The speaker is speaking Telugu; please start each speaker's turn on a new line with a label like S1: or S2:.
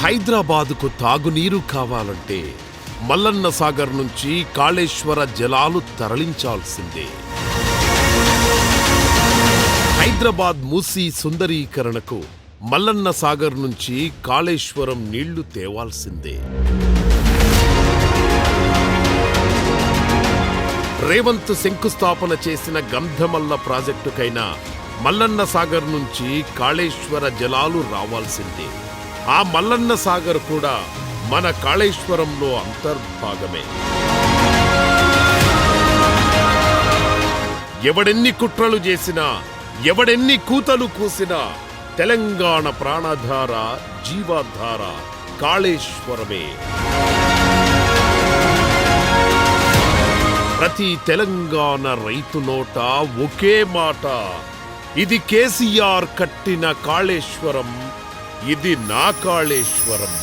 S1: హైదరాబాదుకు తాగునీరు కావాలంటే మల్లన్న సాగర్ నుంచి కాళేశ్వర జలాలు తరలించాల్సిందే. హైదరాబాద్ మూసీ సుందరీకరణకు మల్లన్న సాగర్ నుంచి కాళేశ్వరం నీళ్లు తేవాల్సిందే. రేవంత్ శంకుస్థాపన చేసిన గంధమల్ల ప్రాజెక్టుకైనా మల్లన్న సాగర్ నుంచి కాళేశ్వర జలాలు రావాల్సిందే. ఆ మల్లన్న సాగర్ కూడా మన కాళేశ్వరంలో అంతర్భాగమే. ఎవడెన్ని కుట్రలు చేసినా, ఎవడెన్ని కూతలు కూసినా తెలంగాణ ప్రాణధార, జీవాధార కాళేశ్వరమే. ప్రతి తెలంగాణ రైతు నోట ఒకే మాట, ఇది కేసీఆర్ కట్టిన కాళేశ్వరం, ఇది నా కాళేశ్వరం.